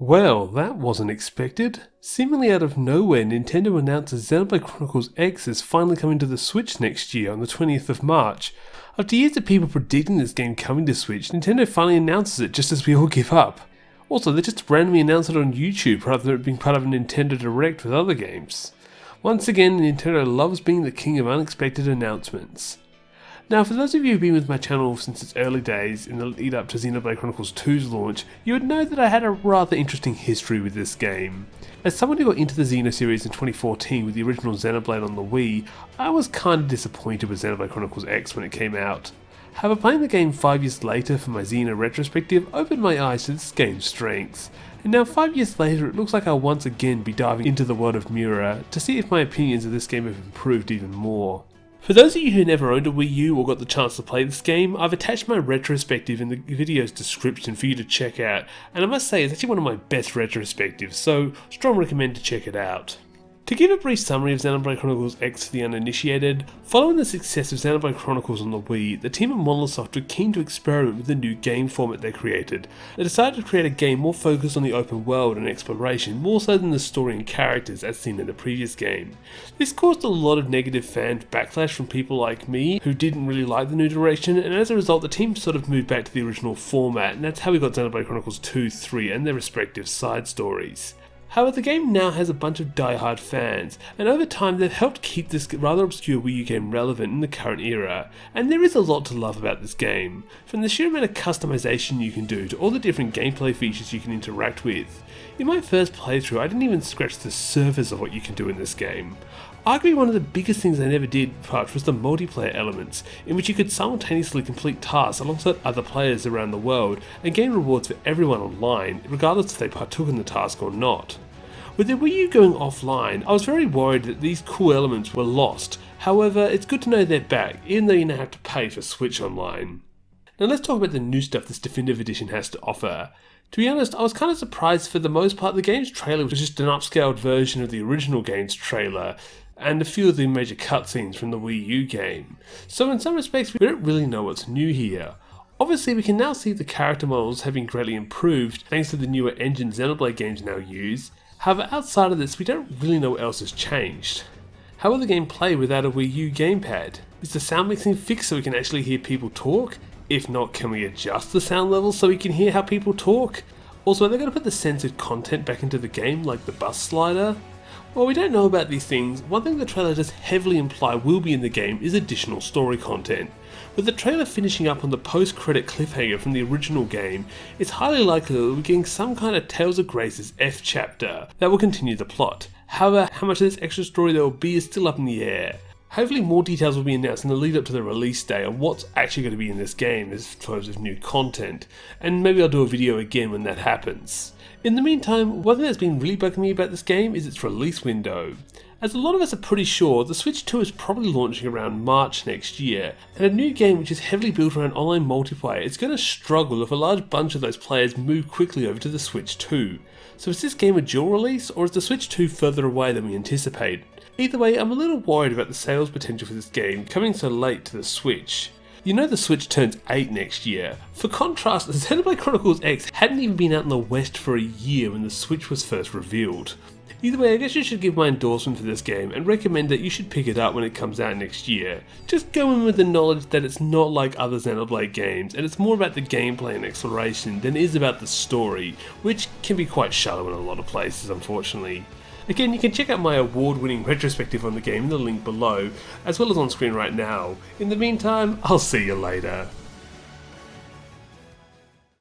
Well, that wasn't expected. Seemingly out of nowhere, Nintendo announces Xenoblade Chronicles X is finally coming to the Switch next year on the 20th of March. After years of people predicting this game coming to Switch, Nintendo finally announces it just as we all give up. Also, they just randomly announced it on YouTube rather than it being part of a Nintendo Direct with other games. Once again, Nintendo loves being the king of unexpected announcements. Now, for those of you who've been with my channel since its early days in the lead up to Xenoblade Chronicles 2's launch, you would know that I had a rather interesting history with this game. As someone who got into the Xeno series in 2014 with the original Xenoblade on the Wii, I was kinda disappointed with Xenoblade Chronicles X when it came out. However, playing the game 5 years later for my Xeno Retrospective opened my eyes to this game's strengths. And now 5 years later, it looks like I'll once again be diving into the world of Miura to see if my opinions of this game have improved even more. For those of you who never owned a Wii U or got the chance to play this game, I've attached my retrospective in the video's description for you to check out, and I must say it's actually one of my best retrospectives, so strong recommend to check it out. To give a brief summary of Xenoblade Chronicles X for the uninitiated, following the success of Xenoblade Chronicles on the Wii, the team at Monolith Soft were keen to experiment with the new game format they created. They decided to create a game more focused on the open world and exploration, more so than the story and characters as seen in the previous game. This caused a lot of negative fan backlash from people like me, who didn't really like the new direction, and as a result the team sort of moved back to the original format, and that's how we got Xenoblade Chronicles 2, 3 and their respective side stories. However, the game now has a bunch of die-hard fans, and over time they've helped keep this rather obscure Wii U game relevant in the current era, and there is a lot to love about this game. From the sheer amount of customization you can do to all the different gameplay features you can interact with. In my first playthrough I didn't even scratch the surface of what you can do in this game. Arguably one of the biggest things I never did touch was the multiplayer elements, in which you could simultaneously complete tasks alongside other players around the world and gain rewards for everyone online, regardless if they partook in the task or not. With the Wii U going offline, I was very worried that these cool elements were lost. However, it's good to know they're back, even though you now have to pay for Switch Online. Now let's talk about the new stuff this Definitive Edition has to offer. To be honest, I was kind of surprised. For the most part the game's trailer was just an upscaled version of the original game's trailer, and a few of the major cutscenes from the Wii U game. So in some respects we don't really know what's new here. Obviously we can now see the character models having greatly improved thanks to the newer engine Xenoblade games now use. However, outside of this we don't really know what else has changed. How will the game play without a Wii U gamepad? Is the sound mixing fixed so we can actually hear people talk? If not, can we adjust the sound levels so we can hear how people talk? Also, are they going to put the censored content back into the game like the bus slider? While we don't know about these things, one thing the trailer does heavily imply will be in the game is additional story content. With the trailer finishing up on the post-credit cliffhanger from the original game, it's highly likely that we'll be getting some kind of Tales of Grace's F chapter that will continue the plot. However, how much of this extra story there will be is still up in the air. Hopefully more details will be announced in the lead up to the release day on what's actually going to be in this game as terms of new content, and maybe I'll do a video again when that happens. In the meantime, one thing that's been really bugging me about this game is its release window. As a lot of us are pretty sure, the Switch 2 is probably launching around March next year, and a new game which is heavily built around online multiplayer is going to struggle if a large bunch of those players move quickly over to the Switch 2. So is this game a dual release, or is the Switch 2 further away than we anticipate? Either way, I'm a little worried about the sales potential for this game coming so late to the Switch. You know the Switch turns 8 next year. For contrast, Xenoblade Chronicles X hadn't even been out in the West for a year when the Switch was first revealed. Either way, I guess you should give my endorsement for this game and recommend that you should pick it up when it comes out next year. Just go in with the knowledge that it's not like other Xenoblade games, and it's more about the gameplay and exploration than it is about the story, which can be quite shallow in a lot of places, unfortunately. Again, you can check out my award-winning retrospective on the game in the link below, as well as on screen right now. In the meantime, I'll see you later.